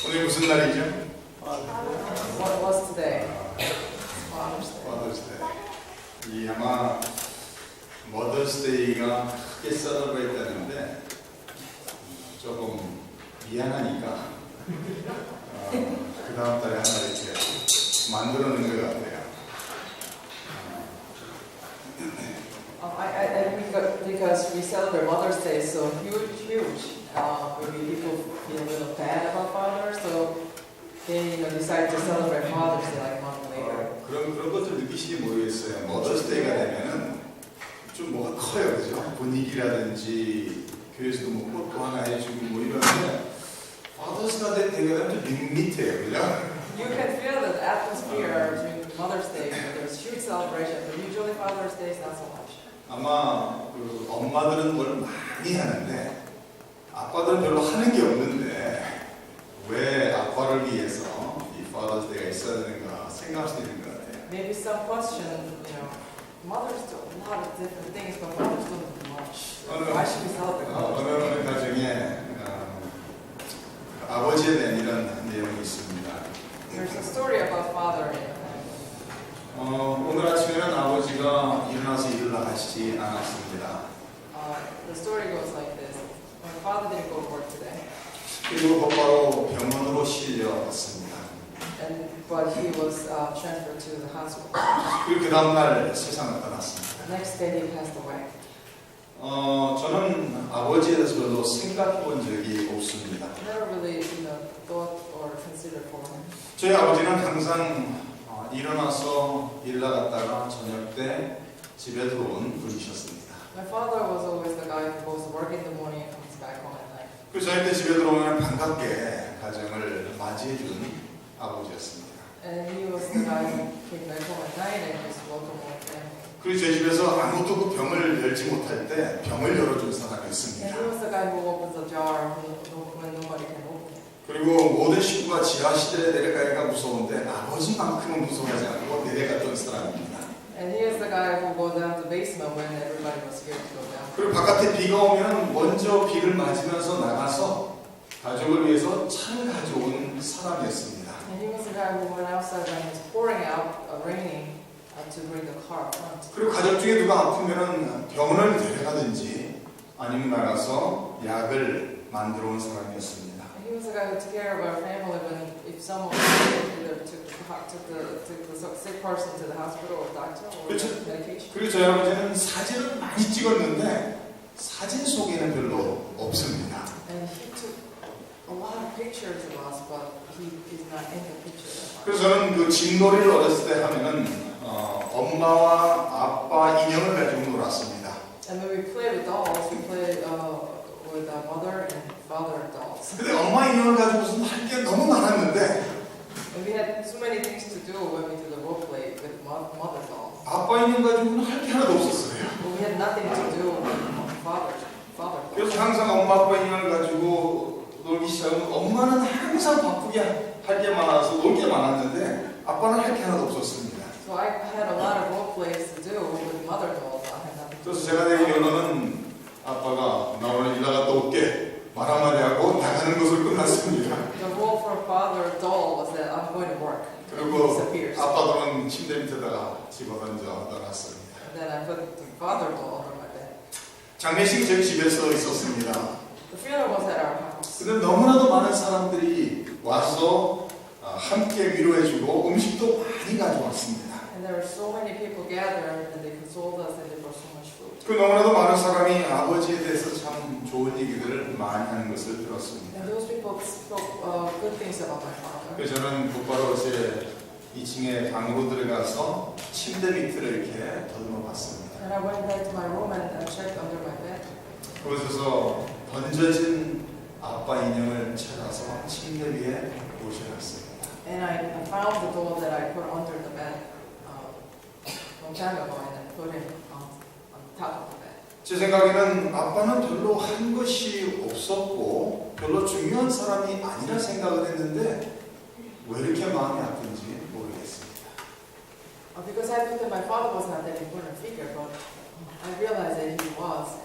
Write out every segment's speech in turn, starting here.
오늘 무슨 날이죠? What was today? Father's Day. Father's Day. 이 아마 Mother's Day가 크게 셀러브레이트 하는데 조금 미안하니까 그 다음 달에 하나 이렇게 만들어 놓은 것 같아요. Because we celebrate Mother's Day so huge. Maybe people feel a little bad about fathers, so they decide to celebrate Father's Day like a month later. 그런 것들 느끼시지 모르겠어요. Mother's Day가 되면은 좀 뭐가 커요, 그죠? 분위기라든지 교회에서도 뭐 꽃도 하나 해주고 뭐 이러는데 Father's Day 되면 좀 밋밋해요, 그죠? You can feel the atmosphere during Mother's Day. There's huge celebration, but usually Father's Day is not so much. 아마 그 엄마들은 뭘 많이 하는데 아빠들은 별로 하는 게 없는데 왜 아빠를 위해서 이 Father's Day가 있어야 되는가 생각할 수 있는 것 같아요. Maybe some question, mothers do a lot of different things, but fathers don't do much. Why should we celebrate Mother's Day? 어느 가정에 아버지에 대한 이런 내용이 있습니다. There's a story about father. 오늘 아침에는 아버지가 일어나서 일을 나가시지 않았습니다. The story goes like this. My father didn't go to work today, 그리고 곧바로 병원으로 실려왔습니다. but he was transferred to the hospital. 그리고 그 다음날 세상을 떠났습니다. Next day he passed away. 저는 아버지에 대해서 별로 생각해 본 적이 없습니다. Never really, thought or considered for him. 저희 아버지는 항상 일어나서 일 나갔다가 저녁 때 집에 들어온 분이셨습니다. My father was always the guy who goes to work in the morning and comes back home at night. 그래서 저녁 때 집에 들어오면 반갑게 가정을 맞이해 준 아버지였습니다. And he was the guy who came back home at night and just welcomed our family. 그리고 저희 집에서 아무도 그 병을 열지 못할 때 병을 열어준 사람이었습니다. And he was the guy who opens a jar when nobody can open it. 그리고 모든 식구가 지하실에 내려가기가 무서운데 아버지만큼은 무서워하지 않고 내려갔던 사람입니다. And he is the guy who goes down to the basement when everybody was scared to go down. 그리고 바깥에 비가 오면 먼저 비를 맞으면서 나가서 가족을 위해서 차를 가져온 사람이었습니다. And he was the guy who went outside when it was pouring out, raining, to bring the car up front. 그리고 가족 중에 누가 아프면 병원을 데려가든지 아니면 나가서 약을 만들어 온 사람이었습니다. And he was the guy who took care of our family if someone either took the sick person to the hospital or doctor or medication. 그리고 저희 아버지는 사진을 많이 찍었는데 사진 속에는 별로 없습니다. And he took a lot of pictures of us, but he is not in the picture. 그래서 저는 그 집놀이를 어렸을 때 하면은 엄마와 아빠 인형을 가지고 놀았습니다. And when we played with dolls, we played with our mother and father dolls. 근데 엄마 인형을 가지고서는 할 게 너무 많았는데 And we had so many things to do when we did the role play with mother dolls. 아빠 인형 가지고는 할 게 하나도 없었어요. But we had nothing to do with father dolls. 그래서 항상 엄마 아빠 인형을 가지고 놀기 시작하면 엄마는 항상 바쁘게 할 게 많아서 놀 게 많았는데 아빠는 할 게 하나도 없었습니다. So I had a lot of role plays to do with mother dolls. I had nothing to 그래서 do. 제가 내린 연어는 아빠가 나 오늘 일 나갔다 올게 말 한마디 하고 나가는 것으로 끝났습니다. The role for father doll was that I'm going to work. 그리고 He disappears. 아빠들은 침대 밑에다가 집어던져 떠났습니다. And then I put the father doll over my bed. 장례식이 저희 집에서 있었습니다. The funeral was at our house. 근데 너무나도 많은 사람들이 와서 함께 위로해주고 음식도 많이 가져왔습니다. And there were so many people gathered and they consoled us and they brought so much food. 그 너무나도 많은 사람이 아버지에 대해서 참 좋은 얘기들을 많이 하는 것을 들었습니다. And those people spoke good things about my father. 그래서 저는 곧바로 제 2층에 방으로 들어가서 침대 밑을 이렇게 더듬어 봤습니다. And I went back to my room and checked under my bed. 그곳에서 던져진 아빠 인형을 찾아서 침대 위에 모셔놨습니다. And I found the doll that I put under the bed long time ago and put him on top of the bed. 제 생각에는 아빠는 별로 한 것이 없었고 별로 중요한 사람이 아니라 생각을 했는데 왜 이렇게 마음이 아픈지 모르겠습니다. Because I thought that my father was not that important figure, but I realized that he was,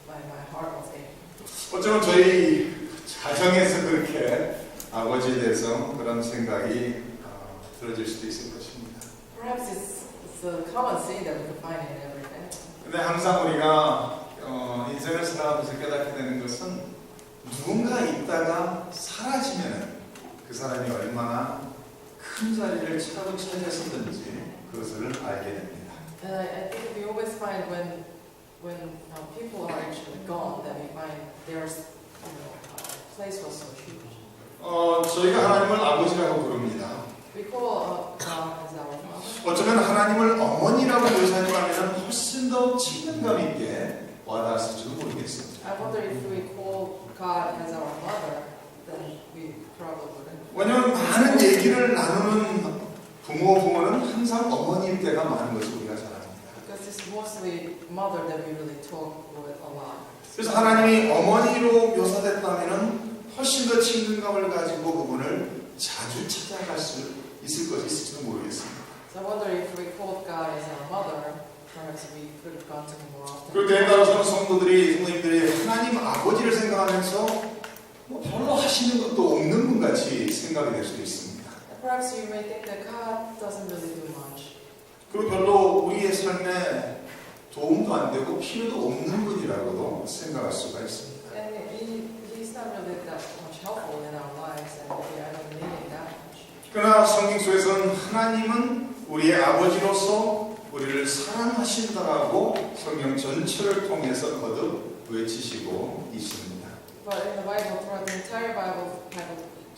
and my heart was aching. 어쩌면 저희 가정에서 그렇게 아버지에 대해서 그런 생각이 들어질 수도 있을 것입니다. Perhaps it's a common thing that we can find in every family. 근데 항상 우리가 인생을 살아가면서 깨닫게 되는 것은 누군가 있다가 사라지면 그 사람이 얼마나 큰 자리를 차지했었는지 그것을 알게 됩니다. And I think we always find when people are actually gone, that we find their place was so huge. 저희가 하나님을 아버지라고 부릅니다. We call God as our father. 어쩌면 하나님을 어머니라고 묘사하면 훨씬 더 친근감 있게 와닿았을지도 모르겠습니다. I wonder if we call God as our mother, then we probably wouldn't. 왜냐하면 많은 얘기를 나누는 부모는 항상 어머니일 때가 많은 것을 우리가 잘 압니다. Because it's mostly mother that we really talk with a lot. 그래서 하나님이 어머니로 묘사됐다면 훨씬 더 친근감을 가지고 그분을 자주 찾아갈 수 있을 것이 있을지도 모르겠습니다. So I wonder if we called God as our mother, perhaps we could have gone to him more often. 그리고 때에 따라서는 성도님들이 하나님 아버지를 생각하면서 별로 하시는 것도 없는 분 같이 생각이 될 수도 있습니다. Perhaps you may think that God doesn't really do much. 그리고 별로 우리의 삶에 도움도 안 되고 필요도 없는 분이라고도 생각할 수가 있습니다. And he's not really that much helpful in our lives, and I don't need him that much. 그러나 성경 속에서는 하나님은 우리의 아버지로서 우리를 사랑하신다라고 성경 전체를 통해서 거듭 외치시고 있습니다. But in the Bible, throughout the entire Bible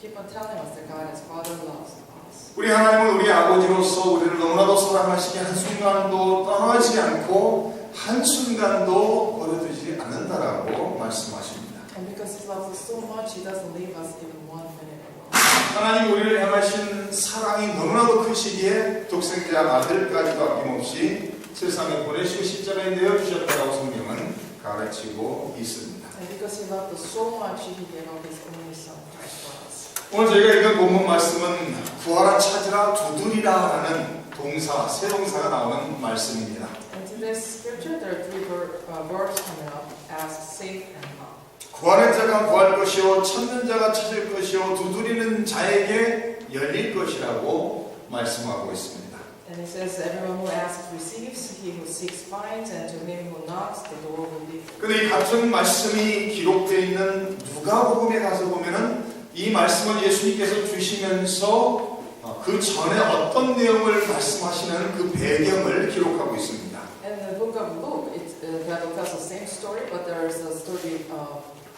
keep on telling us that God as Father loves us. 우리 하나님은 우리 아버지로서 우리를 너무나도 사랑하시게 한순간도 떠나지 않고 한순간도 버려두지 않는다라고 말씀하십니다. And because He loves us so much, He doesn't leave us even 1 minute alone. 하나님 우리를 향하신 사랑이 너무나도 크시기에 독생자 아들까지도 아낌없이 세상에 보내시고 십자가에 내어주셨다고 성경은 가르치고 있습니다. And because He loved us so much, He gave up His only Son Christ for us. 오늘 저희가 읽은 본문 말씀은 구하라 찾으라 두드리라 라는 동사, 세 동사가 나오는 말씀입니다. And to this scripture, there are 3 verbs coming up: ask, seek, and knock. 구하는 자가 구할 것이요 찾는 자가 찾을 것이요 두드리는 자에게 열릴 것이라고 말씀하고 있습니다. And it says, everyone who asks receives, he who seeks finds, and to him who knocks, the door will be opened. 근데 이 같은 말씀이 기록되어 있는 누가복음에 가서 보면은 이 말씀을 예수님께서 주시면서 그 전에 어떤 내용을 말씀하시는 그 배경을 기록하고 있습니다. And in the book of Luke, the Bible tells the same story, but there is a story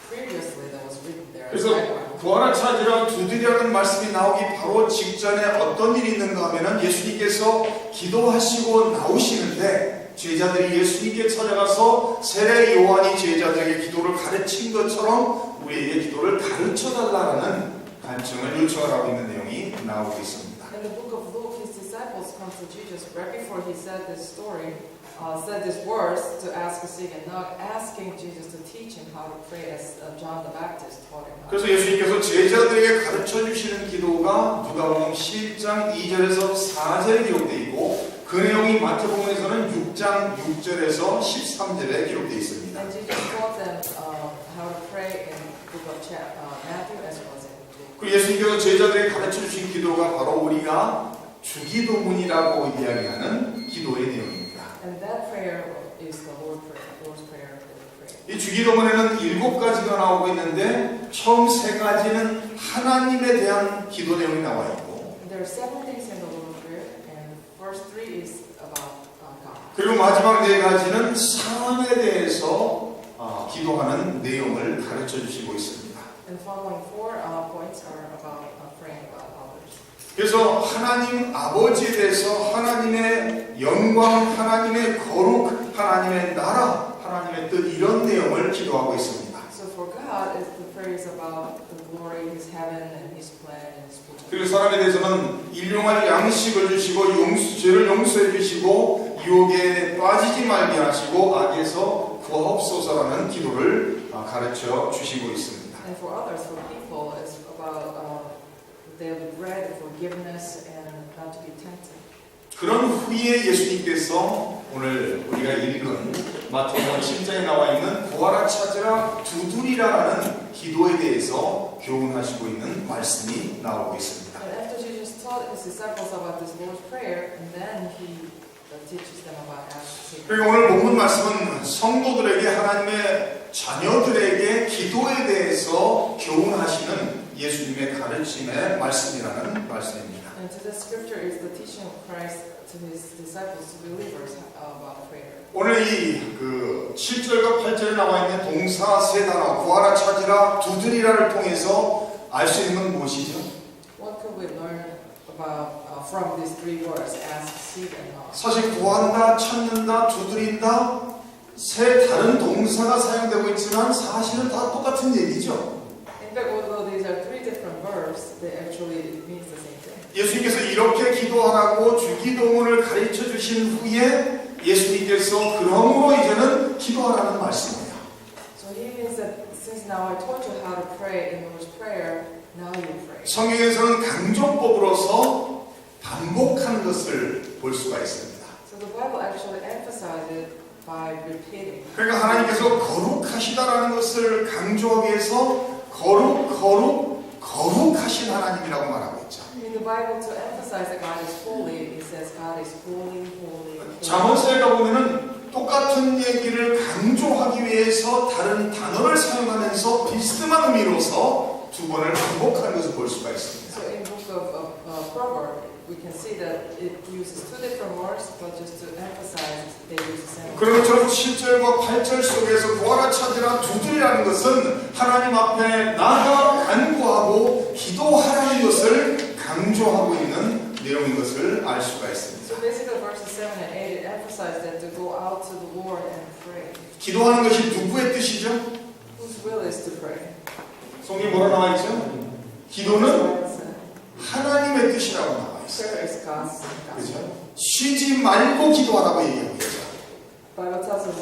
previously that was written there. 그래서 구하라 찾으라 두드리라는 말씀이 나오기 바로 직전에 어떤 일이 있는가 하면은 예수님께서 기도하시고 나오시는데 제자들이 예수님께 찾아가서 세례 요한이 제자들에게 기도를 가르친 것처럼 우리에게 기도를 가르쳐달라는 간청을 요청을 하고 있는 내용이 나오고 있습니다. In the book of Luke, his disciples come to Jesus right before he said this story, said this words to ask, seek, and knock, asking Jesus to teach him how to pray as John the Baptist taught him. 그래서 예수님께서 제자들에게 가르쳐 주시는 기도가 누가복음 11장 2절에서 4절에 기록되어 있고 그 내용이 마태복음에서는 6장 6절에서 13절에 기록되어 있습니다. And Jesus taught them how to pray in the book of Matthew as well as in Luke. 그 예수님께서 제자들에게 가르쳐 주신 기도가 바로 우리가 주기도문이라고 이야기하는 기도의 내용입니다. And that prayer is the Lord's Prayer that we pray. 이 주기도문에는 7가지가 나오고 있는데 처음 3가지는 하나님에 대한 기도 내용이 나와 있고 And there are 7 things in the Lord's Prayer, and the first 3 is about God. 그리고 마지막 4가지는 사람에 대해서 기도하는 내용을 가르쳐 주시고 있습니다. And the following 4 points are about praying about others. 그래서 하나님 아버지에 대해서 하나님의 영광, 하나님의 거룩, 하나님의 나라, 하나님의 뜻 이런 내용을 기도하고 있습니다. So for God, the prayer is about the glory, His heaven, and His plan, and His will. 그리고 사람에 대해서는 일용할 양식을 주시고 죄를 용서해 주시고 유혹에 빠지지 말게 하시고 악에서 구하옵소서라는 기도를 가르쳐 주시고 있습니다. And for others, for people, it's about daily bread, forgiveness, and not to be tempted. 그런 후에 예수님께서 오늘 우리가 읽은 마태복음 10장에 나와 있는 구하라 찾으라 두드리라라는 기도에 대해서 교훈하시고 있는 말씀이 나오고 있습니다. And after Jesus taught his disciples about this Lord's Prayer, and then he teaches them about asking. 그리고 오늘 본문 말씀은 성도들에게 하나님의 자녀들에게 기도에 대해서 교훈하시는 예수님의 가르침의 말씀이라는 말씀입니다. And to the scripture is the teaching of Christ to his disciples, to believers about prayer. 오늘 이 7절과 8절에 나와 있는 동사 세 단어 구하라 찾으라 두드리라를 통해서 알 수 있는 건 무엇이죠? What could we learn about from these three words, ask, seek, and knock? 사실 구한다, 찾는다, 두드린다 세 다른 동사가 사용되고 있지만 사실은 다 똑같은 얘기죠. In fact, although these are three different verbs, they actually mean the same thing. 예수님께서 이렇게 기도하라고 주기도문을 가르쳐 주신 후에 예수님께서 그러므로 이제는 기도하라는 말씀이에요. So he means that since now I taught you how to pray in Lord's Prayer, now you pray. 성경에서는 강조법으로서 반복한 것을 볼 수가 있습니다. So the Bible actually emphasizes it by repeating. 그러니까 하나님께서 거룩하시다라는 것을 강조하기 위해서 거룩하신 하나님이라고 말하고 있죠. In the Bible, to emphasize that God is holy, it says God is holy, holy, holy. 잠언서에 가보면은 똑같은 얘기를 강조하기 위해서 다른 단어를 사용하면서 비스듬한 의미로서 두 번을 반복하는 것을 볼 수가 있습니다. So in book of Proverbs, we can see that it uses two different words, but just to emphasize, they use the same. 그런 것처럼 7절과 8절 속에서 구하라 찾으라 두드리라는 것은 하나님 앞에 나가 간구하고 기도하라는 것을 강조하고 있는 내용인 것을 알 수가 있습니다. So basically verses 7 and 8 it emphasizes that to go out to the Lord and pray. 기도하는 것이 누구의 뜻이죠? Whose will is to pray? 성경에 뭐라 나와 있죠? 기도는 하나님의 뜻이라고 나와 있어요. Prayer is God's. 그렇죠? 쉬지 말고 기도하라고 얘기하고 있죠. Bible tells us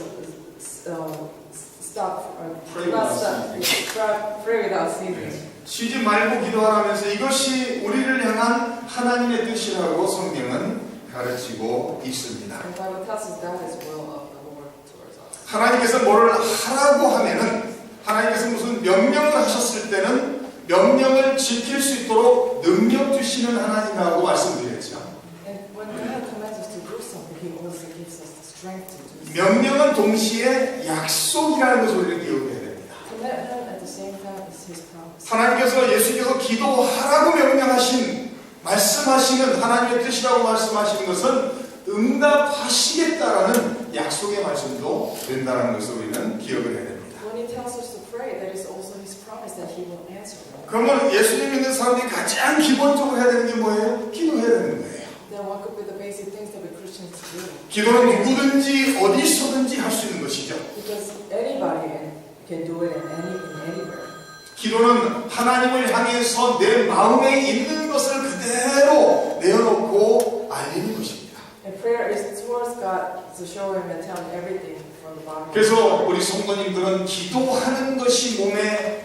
stop, Pray not without stop, pray without ceasing. 쉬지 말고 기도하라면서 이것이 우리를 향한 하나님의 뜻이라고 성경은 가르치고 있습니다. And Bible tells us that is will of the Lord towards us. 하나님께서 뭐를 하라고 하면은 하나님께서 무슨 명령을 하셨을 때는 명령을 지킬 수 있도록 능력 주시는 하나님이라고 말씀드렸죠. And when God commands us to do something, He also gives us the strength to do so. 명령은 동시에 약속이라는 것을 우리가 기억해야 됩니다. Commitment at the same time is His promise. 하나님께서 예수께서 기도하라고 명령하신 말씀하시는 하나님의 뜻이라고 말씀하시는 것은 응답하시겠다라는 약속의 말씀도 된다는 것을 우리는 기억을 해야 됩니다. When He tells us to pray, that is also His promise that He will answer. 그러면 예수님 믿는 사람들이 가장 기본적으로 해야 되는 게 뭐예요? 기도해야 되는 거예요. Then what could be the basic things that we Christians do? 기도는 누구든지 어디서든지 할 수 있는 것이죠. Because anybody can do it anywhere. 기도는 하나님을 향해서 내 마음에 있는 것을 그대로 내어놓고 알리는 것입니다. And prayer is towards God to show Him and tell Him everything from the bottom. 그래서 우리 성도님들은 기도하는 것이 몸에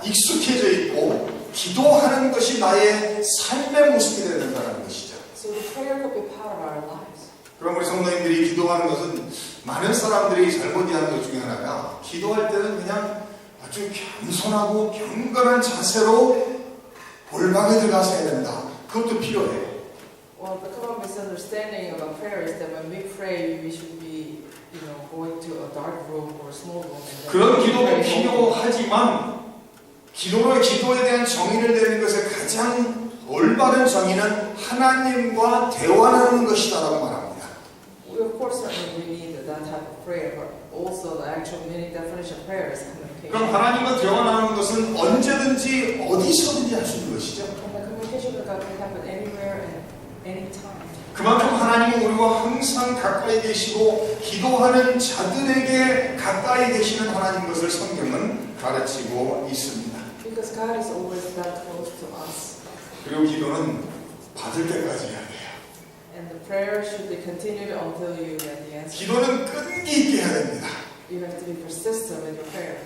익숙해져 있고 기도하는 것이 나의 삶의 모습이 되야 된다는 것이죠. So the prayer could be part of our lives. 그럼 우리 성도님들이 기도하는 것은 많은 사람들이 잘못 이해하는 것 중에 하나가 기도할 때는 그냥 아주 겸손하고 경건한 자세로 골방에 들어가서 해야 된다. 그것도 필요해요. Well, the common misunderstanding about prayer is that when we pray, we should be, going to a dark room or a small room. And 그런 기도가 필요하지만 기도에 대한 정의를 내는 것의 가장 올바른 정의는 하나님과 대화하는 것이다라고 말합니다. We of course certainly we need that type of prayer, but also the actual meaning definition of prayer is communication. 그럼 하나님과 대화하는 것은 언제든지 어디서든지 할 수 있는 것이죠. And the communication with God can happen anywhere and anytime. 그만큼 하나님은 우리와 항상 가까이 계시고 기도하는 자들에게 가까이 계시는 하나님 것을 성경은 가르치고 있습니다. Because God is always that close to us. 그리고 기도는 받을 때까지 해야 돼요. And the prayer should be continued until you get the answer. 기도는 끈기 있게 해야 됩니다. You have to be persistent with your prayer.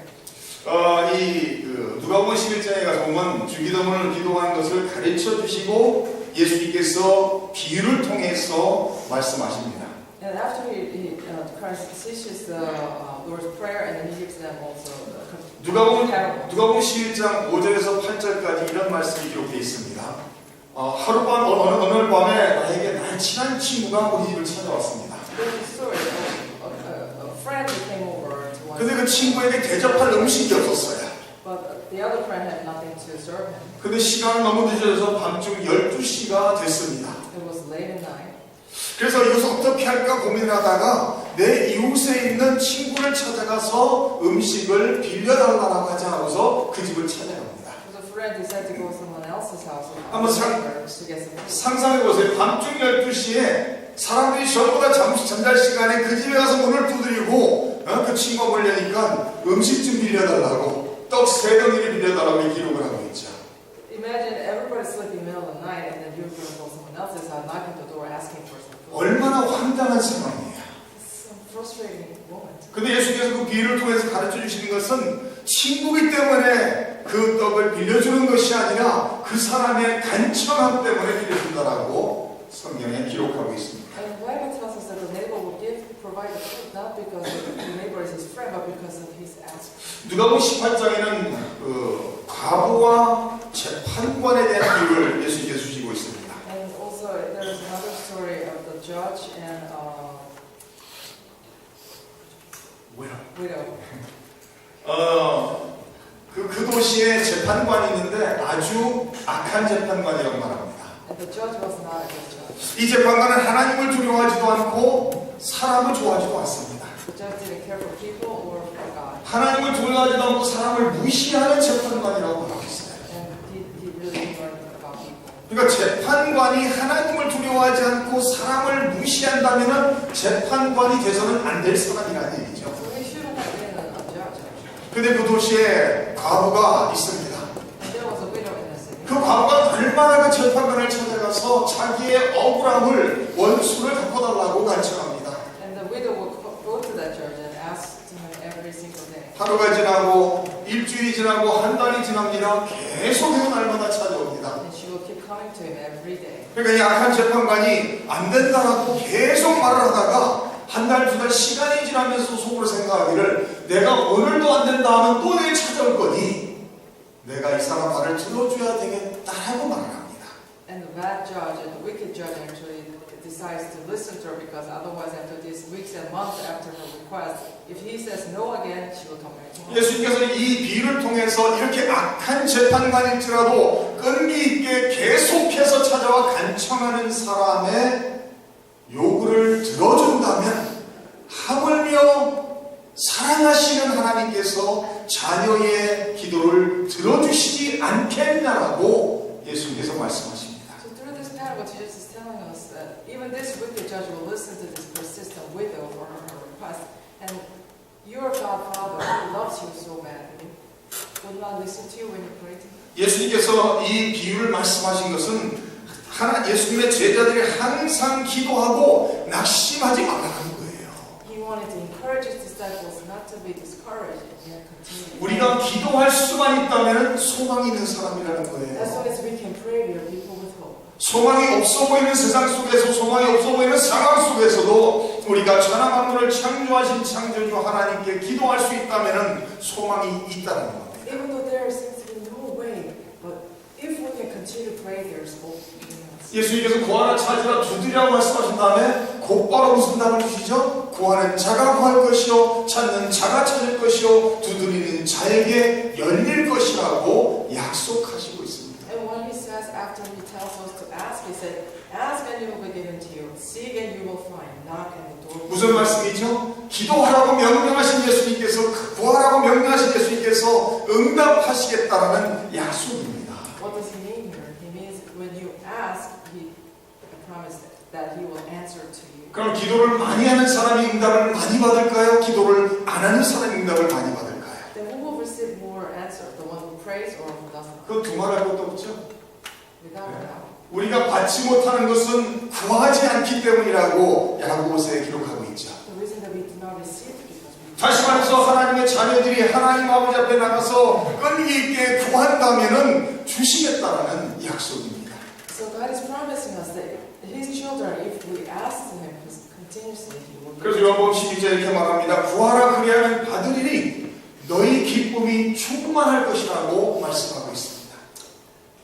누가복음 11장에 가서 보면 주기도문을 기도하는 것을 가르쳐 주시고 예수님께서 비유를 통해서 말씀하십니다. And after Christ teaches the Lord's Prayer, and then He gives them also 누가복음 parable. 11장 5절에서 8절까지 이런 말씀이 기록되어 있습니다. 하룻밤 어느 밤에 나에게 나의 친한 친구가 우리 집을 찾아왔습니다. There's a story of a friend who came over to one. 근데 그 친구에게 대접할 음식이 없었어요. But the other friend had nothing to serve him. 근데 시간은 너무 늦어져서 밤중 12시가 됐습니다. It was late at night. 그래서 이것을 어떻게 할까 고민하다가 내 이웃에 있는 친구를 찾아가서 음식을 빌려달라고 하지 않고서 그 집을 찾아갑니다. So the friend decided to go to someone else's house 한번 to get some food. 상상해보세요. 밤중 12시에 사람들이 전부 다 잠잘 시간에 그 집에 가서 문을 두드리고 그 친구가 몰려니까 음식 좀 빌려달라고 떡 3덩이를 빌려달라고 기록을 하고 있죠. Imagine everybody sleeping in the middle of the night and then you're going to go to someone else's house, knocking the door, asking for some food. 얼마나 황당한 상황이에요. It's a frustrating moment. 근데 예수께서 그 비유를 통해서 가르쳐 주시는 것은 친구이기 때문에 그 떡을 빌려주는 것이 아니라 그 사람의 간청함 때문에 빌려준다라고 성경에 기록하고 있습니다. And the Bible tells us that the neighbor will provide the food not because the neighbor is his friend, but because of his ask. 누가복음 18장에는 그 과부와 재판관에 대한 비유를 예수님께서 주시고 있습니다. And also there is another story of the judge and widow. 그 도시에 재판관이 있는데 아주 악한 재판관이라고 말합니다. And the judge was not a good judge. 이 재판관은 하나님을 두려워하지도 않고 사람을 좋아하지도 않습니다. The judge didn't care for people or for God. 하나님을 두려워하지도 않고 사람을 무시하는 재판관이라고 말하고 있어요. And he really learned about people. 그러니까 재판관이 하나님을 두려워하지 않고 사람을 무시한다면 재판관이 돼서는 안 될 사람이라는 얘기죠. So he shouldn't have been a judge. 근데 그 도시에 과부가 있습니다. And there was a widow in the city. 그 과부가 날마다 그 재판관을 찾아가서 자기의 억울함을 원수를 갚아달라고 간청합니다. And the widow would go to that judge and ask him every single day. 하루가 지나고 일주일이 지나고 한 달이 지납니다. 계속해서 날마다 찾아옵니다. And she will keep coming to him every day. 그러니까 이 약한 재판관이 안 된다라고 계속 말을 하다가 한 달, 두 달 시간이 지나면서 속으로 생각하기를 내가 오늘도 안 된다 하면 또 내일 찾아올 거니 내가 이 사람 말을 들어줘야 되겠다라고 말을 합니다. And the bad judge and the wicked judge actually decides to listen to her because otherwise after these weeks and months after her request, if he says no again, she will come back to him. 예수님께서 이 비유를 통해서 이렇게 악한 재판관일지라도 끈기 있게 계속해서 찾아와 간청하는 사람의 요구를 들어준다면 하물며 사랑하시는 하나님께서 자녀의 기도를 들어주시지 않겠냐라고 예수님께서 말씀하십니다. So through this parable, Jesus is telling us that even this wicked judge will listen to this persistent widow for her request, and your God Father who loves you so badly will not listen to you when you pray to him. 예수님께서 이 비유를 말씀하신 것은 예수님의 제자들이 항상 기도하고 낙심하지 말라는 거예요. He wanted to encourage his disciples not to be discouraged and yet continue. 우리가 기도할 수만 있다면 소망이 있는 사람이라는 As 거예요. long as we can pray, we are people with hope. 소망이 없어 보이는 세상 속에서, 소망이 없어 보이는 상황 속에서도 우리가 천하 만물을 창조하신 창조주 하나님께 기도할 수 있다면 소망이 있다는 겁니다. Even though there seems to be no way, but if we can continue to pray, there is hope. 예수님께서 구하라 찾으라 두드리라고 말씀하신 다음에 곧바로 무슨 답을 주시죠? 구하는 자가 구할 것이요 찾는 자가 찾을 것이요 두드리는 자에게 열릴 것이라고 약속하시고 있습니다. And what he says after he tells us to ask, he said, ask and it will be given to you, seek and you will find, knock and the door will be 무슨 말씀이죠? 기도하라고 명령하신 예수님께서, 구하라고 명령하신 예수님께서 응답하시겠다라는 약속입니다. What does he mean here? He means when you ask, he promised that he will answer to you. 그럼 기도를 많이 하는 사람이 응답을 많이 받을까요? 기도를 안 하는 사람이 응답을 많이 받을까요? Then who will receive more answer? The one who prays or who doesn't? 그 두말할 것도 없죠. Without a doubt. 우리가 받지 못하는 것은 구하지 않기 때문이라고 야고보서에 기록하고 있죠. The reason that we do not receive is because we 다시 말해서 하나님의 자녀들이 하나님 아버지 앞에 나가서 끈기 있게 구한다면은 주시겠다라는 약속입니다. So God is promising us that His children, if we ask Him continuously, He will 그래서 give us. 요한복음 12절 이렇게 말합니다. 구하라 그리하면 받으리니 너희 기쁨이 충만할 것이라고 말씀하고 있습니다.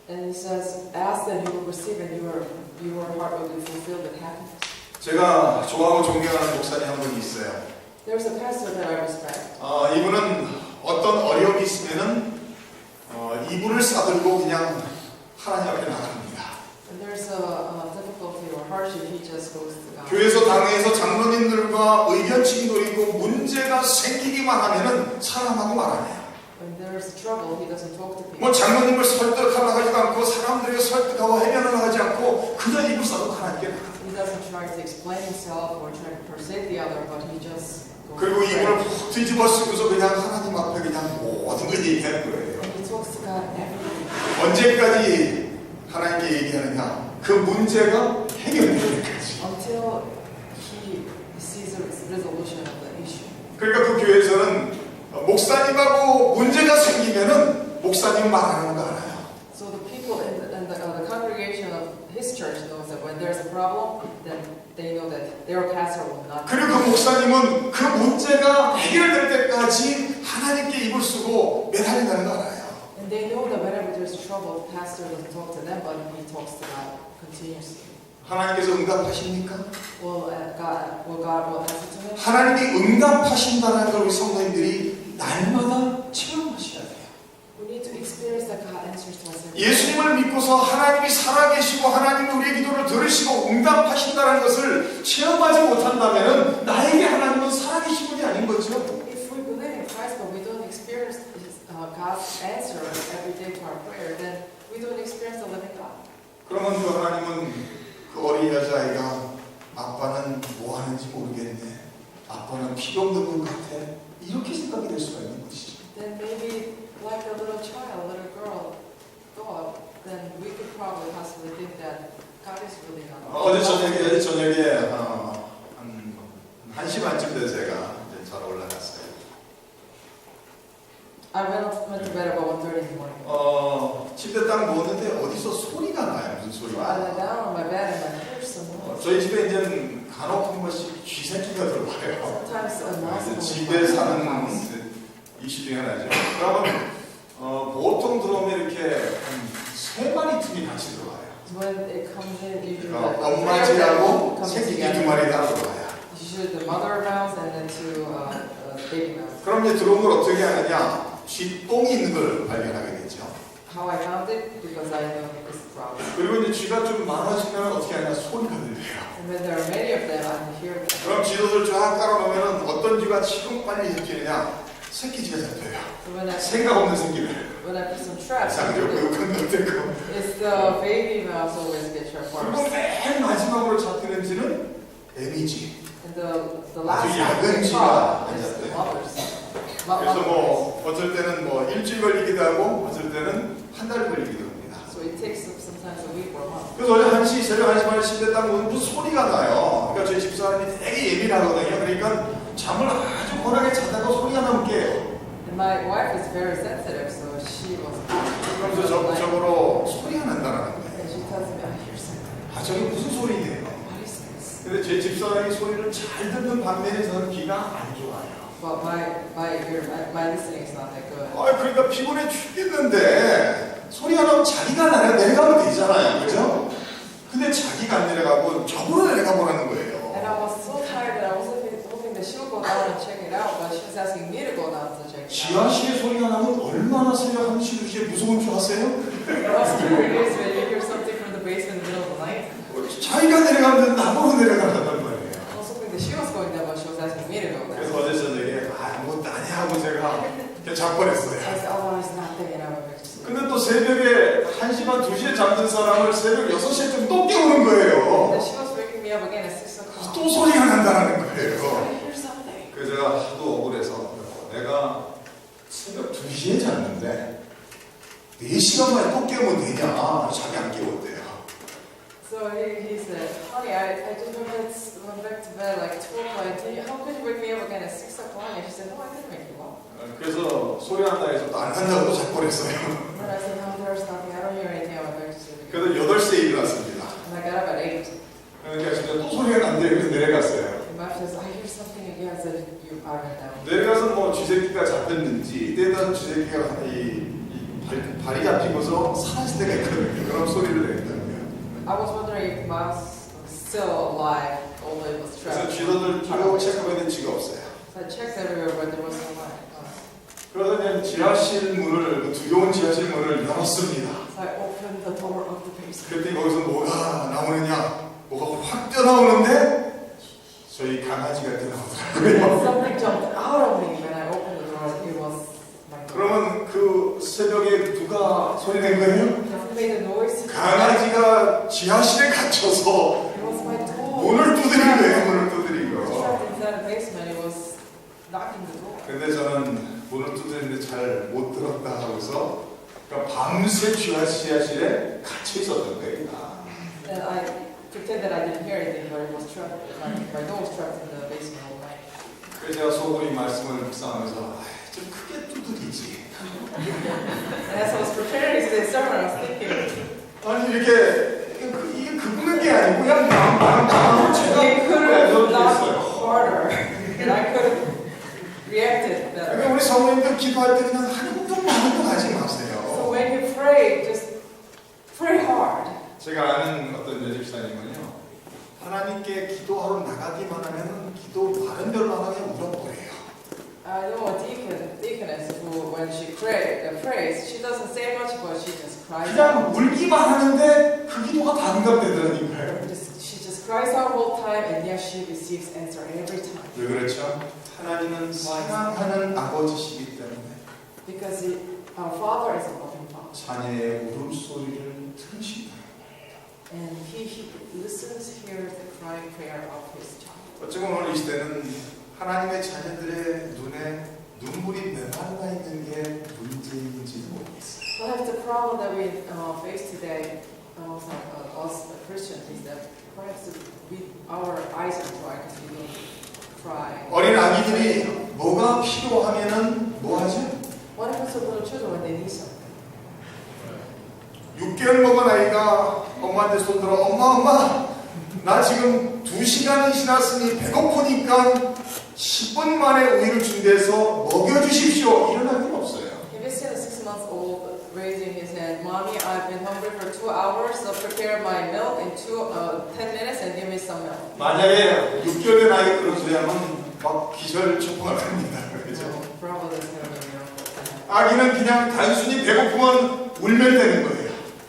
And he says, ask that you will receive and your heart will be fulfilled with happiness. 제가 좋아하고 존경하는 목사님 한 분이 있어요. There's a pastor that I respect. 이분은 어떤 어려움이 있으면은 이불을 싸들고 그냥 하나님 앞에 나갑니다. When there's a difficulty or hardship, he just goes to God. 교회에서 당회에서 장로님들과 의견 충돌이 있고 문제가 생기기만 하면은 사람하고 말 안 해요. When there's trouble, he doesn't talk to people. 뭐 장로님을 설득하려 하지도 않고 사람들에게 설득하고 해변을 하지 않고 그냥 이불 싸고 하나님께 나갑니다. He doesn't try to explain himself or try to persuade the other, but he just goes 그리고 to 이불을 prayer. 푹 뒤집어 쓰고서 그냥 하나님 앞에 그냥 모든 걸 얘기하는 거예요. And he talks to God every day. 언제까지 하나님께 얘기하느냐? 그 문제가 해결될 때까지. Until he sees a resolution of the issue. 그러니까 그 교회에서는 목사님하고 문제가 생기면은 목사님 말하는 거 알아요. So the people in the congregation of his church knows that when there's a problem, then they know that their pastor will not. 그리고 그 목사님은 그 문제가 해결될 때까지 하나님께 입을 쓰고 매달린다는 거 알아요. And they know that whenever there's trouble, the pastor doesn't talk to them, but he talks to God continuously. 하나님께서 응답하십니까? Will God answer to him? 하나님이 응답하신다는 걸 우리 성도님들이 날마다 체험하셔야 돼요. We need to experience that God answers to us every day. 예수님을 믿고서 하나님이 살아계시고 하나님이 우리의 기도를 들으시고 응답하신다는 것을 체험하지 못한다면 나에게 하나님은 살아계신 분이 아닌 거죠. If we believe in Christ, but we don't experience God's answer every day to our prayer, then we don't experience the living God. 그러면 그 하나님은 그 어린 여자아이가 아빠는 뭐 하는지 모르겠네. 아빠는 필요 없는 것 같아. 이렇게 생각이 될 수가 있는 것이죠. Then maybe like a little child, a little girl thought, then we could probably possibly think that God is really not. 어제 저녁에 한 1시 반쯤 돼서 제가 이제 잘 올라갔어요. I went to bed about 1:30 in the morning. 침대 딱 누웠는데 어디서 소리가 나요. 무슨 So I 소리가. lay down on my bed and I heard some noise. 저희 집에 이제 간혹 한 번씩 쥐새끼가 들어와요. Sometimes a mouse will 집에 come 사는 in the house. 이슈 중에 하나죠. 그러면 보통 들어오면 이렇게 한 3마리 틈이 같이 들어와요. When it comes in, usually 그러니까 like 엄마 three of them 쥐하고 come 새끼 together. 2마리 다 들어와요. Usually the mother mouse and then two baby mouse. 그럼 이제 들어온 걸 어떻게 하느냐? 쥐똥이 있는 걸 발견하게 되죠. How I found it? Because I know this problem. 그리고 이제 쥐가 좀 많아지면 어떻게 하냐? 소리가 들려요. And when there are many of them, I can hear them. 그럼 쥐도들 쫙 깔아놓으면 어떤 쥐가 지금 빨리 잡히느냐? 새끼 쥐가 잡혀요. So when I 생각 없는 새끼들. put some traps, 욕한 것 같고. it's the baby mouse always get trapped 그리고 first. 맨 마지막으로 잡히는 쥐는 애미쥐. And the last 아주 one 작은 to get 쥐가 caught is 앉았대요. the mothers. 그래서 뭐 어쩔 때는 뭐 일주일 걸리기도 하고 어쩔 때는 한 달 걸리기도 합니다. So it takes sometimes a week or a month. 그래서 어제 1시, 새벽 1시 반에 침대 딱 누우면 무슨 소리가 나요. 그러니까 저희 집사람이 되게 예민하거든요. 그러니까 잠을 아주 권하게 자다가 소리가 나면 깨요. And my wife is very sensitive, so she was 그러면서 적극적으로 소리가 난다는 거예요. and she tells me, I hear something. 아, 저게 무슨 소리예요? What is this? 근데 제 집사람이 소리를 잘 듣는 반면에 저는 귀가 안 좋아요. But my listening is not that good. 그러니까 피곤해 죽겠는데 소리가 나면 자기가 내려가면 되잖아요. 그죠? 근데 자기가 안 내려가고 저보러 내려가 보라는 거예요. And I was so tired that I was hoping that she would go down and check it out, but she was asking me to go down to check it out. 지하실에 소리가 나면 얼마나 새벽 1시, 2시에 무서운 줄 아세요? I was curious when you hear something from the basement in the middle of the night. 자기가 내려가면 나보고 내려간단 말이에요. I was hoping that she was going down, but she was asking me to go down. 그래서 어제 저녁에 아무것도 아니야 하고 제가 그냥 자버렸어요. I said, oh, it's nothing, and I went back to sleep. 근데 또 새벽에 1시 반, 2시에 잠든 사람을 새벽 6시에쯤 또 깨우는 거예요. Then she was waking me up again at 6 o'clock. 또 소리가 난다는 거예요. I hear something. 그래서 제가 하도 억울해서 내가 새벽 2시에 잤는데 4시간 만에 또 깨우면 되냐? 자기 안 깨웠대요. So he said, honey, I just went back to bed like 2 o'clock. How could you wake me up again at 6 o'clock? And she said, no, I didn't wake you up. 그래서 소리 난다 해서 또 안 한다고 자버렸어요. And then I said, no, there's nothing. I don't hear anything. I went back to sleep. 그래서 8시에 일어났습니다. And I got up at 8. 그러니까 진짜 또 소리가 난대 그래서 내려갔어요. And my because I hear something again that you are now. 내려가서 뭐 쥐새끼가 잡혔는지 때에다 쥐새끼가 발이 잡히고서 사라질 때가 있거든요. 그런 소리를 냈다고요. I was wondering if Miles was still alive, although it was 그래서 trapped. 쥐도들 쭉 체크했는데 쥐가 없어요. So I checked everywhere, but there was no light. 그러다 그냥 지하실 문을, 그 두려운 지하실 문을 열었습니다. So I opened the door of the basement. 그랬더니 거기서 뭐가 나오느냐, 뭐가 확 뛰어나오는데 저희 강아지가 뛰어나오더라고요. Something jumped out of me when I opened the door. It was my dog. 그러면 그 새벽에 누가 소리 낸 거예요? It made a noise. 강아지가 지하실에 갇혀서 It was my dog. 문을 두드린 거예요. 문을 It was 두드린 거. trapped inside the basement. It was knocking the door. 근데 저는 문을 두드리는데 잘 못 들었다 하고서 그러니까 밤새 지하실에 갇혀 있었던 거예요. And I pretended I didn't hear anything, but it was trapped. My dog was trapped in the basement all night. 그래서 제가 속으로 이 말씀을 묵상하면서 좀 크게 두드리지. And as I was preparing today's sermon, I was thinking, 아니 이렇게 이게 긁는 게 아니고 그냥 빵빵빵 제가 it could have knocked 있어요. harder, and I could have reacted better. 그러니까 우리 성도님들 기도할 때 그냥 한동만도 하지 So 마세요. when you pray, just pray hard. 제가 아는 어떤 여집사님은요, 하나님께 기도하러 나가기만 하면 기도 다른 별로 안 하게 울어버려요. I know a deaconess who, when she prays, she doesn't say much, but she just cries 그냥 out. 울기만 하는데 그 기도가 다 응답되더라니까요. She just cries out all the time, and yes, she receives answer every time. 왜 그렇죠? 하나님은 사랑하는 아버지시기 때문에 Because our Father is a loving Father, 자녀의 울음소리를 들으신다. and He listens, hears the crying prayer of His child. 어쩌면 오늘 이 시대는 하나님의 자녀들의 눈에 눈물이 메말라 있는 게 문제인지도 모르겠어요. Perhaps the problem that we face today, us Christians, is that perhaps our eyes are dry because we don't cry. 어린 아기들이 뭐가 필요하면은 뭐 하죠? What happens to little children when they need something? 6개월 먹은 아이가 엄마한테 손들어 엄마 나 지금 2시간이 지났으니 배고프니까 10분 만에 우유를 준비해서 먹여주십시오. 이런 아이는 없어요. If you see a 6-month-old raising his hand, Mommy, I've been hungry for 2 hours, so prepare my milk in 10 minutes and give me some milk. 만약에 6개월 된 아이가 그런 소리 하면 막 기절 초풍을 합니다. 그렇죠? Probably there's going to be a miracle. 아기는 그냥 단순히 배고프면 울면 되는 거예요.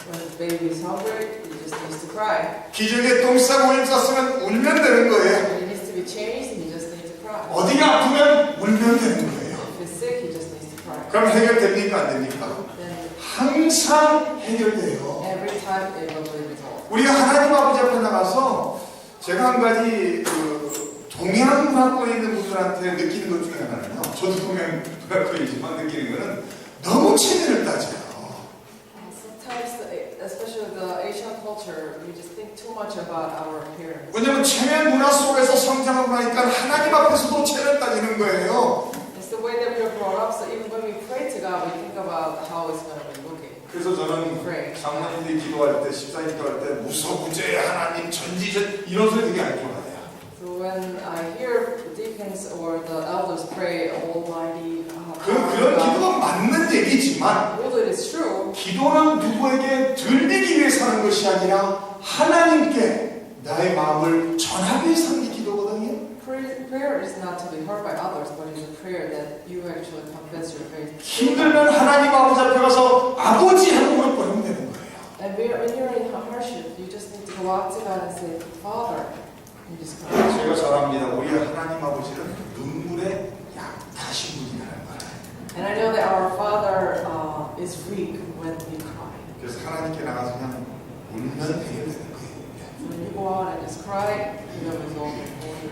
When the baby is hungry, he just needs to cry. 기저귀에 똥 싸고 오줌 쌌으면 울면 되는 거예요. When he needs to be changed, he just needs to cry. 어디가 아프면 울면 되는 거예요. If he's sick, he just needs to cry. 그럼 해결됩니까? 안 됩니까? Then 항상 해결돼요. every time it will be resolved. 우리가 하나님 아버지 앞에 나가서 제가 한 가지 동양 문화권에 있는 분들한테 느끼는 것 중에 하나는요. 저도 동양 문화권이지만 느끼는 거는 너무 체면을 따져요. Sometimes, especially the Asian culture, we just think too much about our appearance. 왜냐면 체면 문화 속에서 성장하고 나니까 하나님 앞에서도 체면을 따지는 거예요. It's the way that we are brought up, so even when we pray to God, we think about how it's going to be looking. 그래서 저는 Pray. 장로님들이 기도할 때, 집사님 기도할 때 무소부재 하나님 전지전 이런 소리 되게 안 좋아해요. So when I hear the deacons or the elders pray, Almighty 그런 God, 기도가 맞는 얘기지만 although it is true, 기도는 누구에게 들리기 위해서 하는 것이 아니라 하나님께 나의 마음을 전하기 위해서 하는 게 기도거든요. prayer is not to be heard by others, but it's a prayer that you actually confess your faith. 힘들면 하나님 아버지 앞에 가서 아버지 하고 물어보면 되는 거예요. And when you're in hardship, you just need to go out to God and say, Father. You just cry. 제가 잘 압니다. 우리 하나님 아버지는 눈물에 약하신 분이라는 거예요. And I know that our Father is weak when we cry. 그래서 하나님께 나가서 그냥 울면 해결되는 거예요. When you go out and just cry, you will resolve it.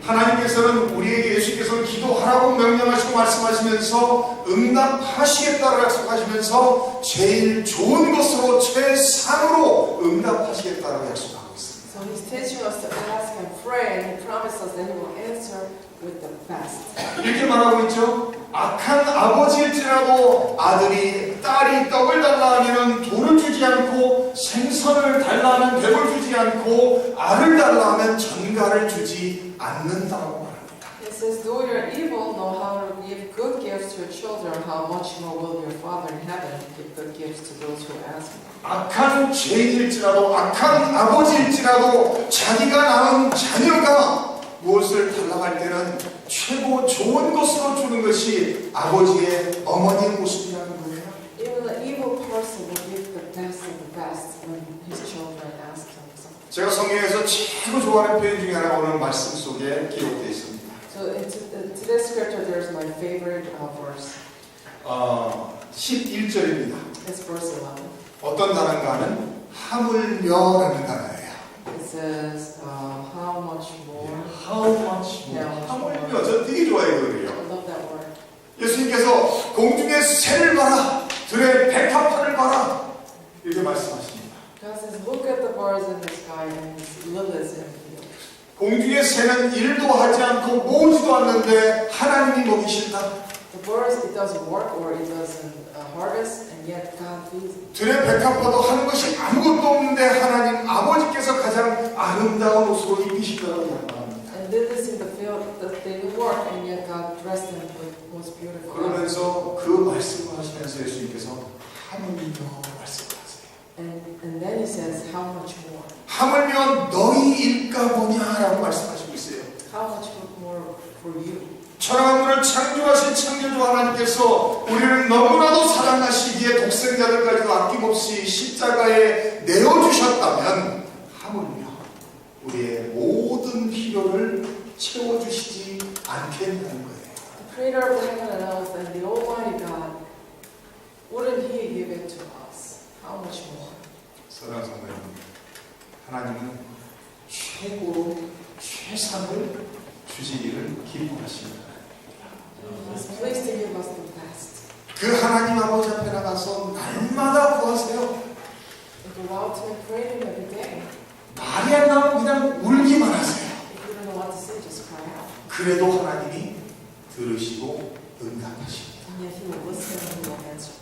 하나님께서는 우리에게 예수께서는 기도하라고 명령하시고 말씀하시면서 응답하시겠다고 약속하시면서 제일 좋은 것으로 최상으로 응답하시겠다고 약속하고 있습니다. So He's teaching us to ask and pray, and He promised us that He will answer with the best. 이렇게 말하고 있죠. 악한 아버지일지라도 아들이 딸이 떡을 달라 하면 돌을 주지 않고 생선을 달라 하면 뱀을 주지 않고 알을 달라 하면 전갈을 주지 않는다고 말합니다. says, though you're evil, know how to give good gifts to your children, how much more will your Father in heaven give good gifts to those who ask him. 악한 죄인일지라도 악한 아버지일지라도 자기가 낳은 자녀가 무엇을 달라할 때는 최고 좋은 것으로 주는 것이 아버지의 어머니의 모습이라는 거예요. Even an evil person will give the best of the best when his children ask him something. 제가 성경에서 최고 좋아하는 표현 중에 하나가 오늘 말씀 속에 기록되어 있습니다. So in today's scripture, there's my favorite verse. 11절입니다. It's verse 11. 어떤 단어인가 하면 하물며라는 단어예요. It says, how much more? How much more? Yeah. 하물며. 저 되게 좋아해요. 그래요. I love that word. 예수님께서 공중의 새를 봐라. 들의 백합화를 봐라. 이렇게 말씀하십니다. God says, look at the birds in the sky and its lilies in the field. 공중의 새는 일도 하지 않고 모으지도 않는데 하나님이 먹이신다. The birds, it doesn't work or it doesn't harvest, and yet God feeds it. 들의 백합화도 하는 것이 아무것도 없는데 하나님 아버지께서 가장 아름다운 옷으로 입히시더라고 말합니다. And lilies in the field, that they work, and yet God dressed them with most beautiful. 그러면서 그 말씀을 하시면서 예수님께서 하물며 말씀하세요. And then he says, how much more? 하물며 너희 일까 보냐라고 말씀하시고 있어요. How much more for you? 천하만물을 창조하신 창조주 하나님께서 우리를 너무나도 사랑하시기에 독생자들까지도 아낌없이 십자가에 내어주셨다면 하물며 우리의 모든 필요를 채워주시지 않겠다는 거예요. The creator of heaven and earth and the Almighty God, wouldn't he give it to us? How much more? 사랑하는 성도 여러분, 하나님은 최고로 최상을 주시기를 기뻐하십니다. He's pleased to give us the best. 그 하나님 아버지 앞에 나가서 날마다 구하세요. And go out and pray to him every day. 말이 안 나오면 그냥 울기만 하세요. If you don't know what to say, just cry out. 그래도 하나님이 들으시고 응답하십니다. And yet he will listen and he will answer.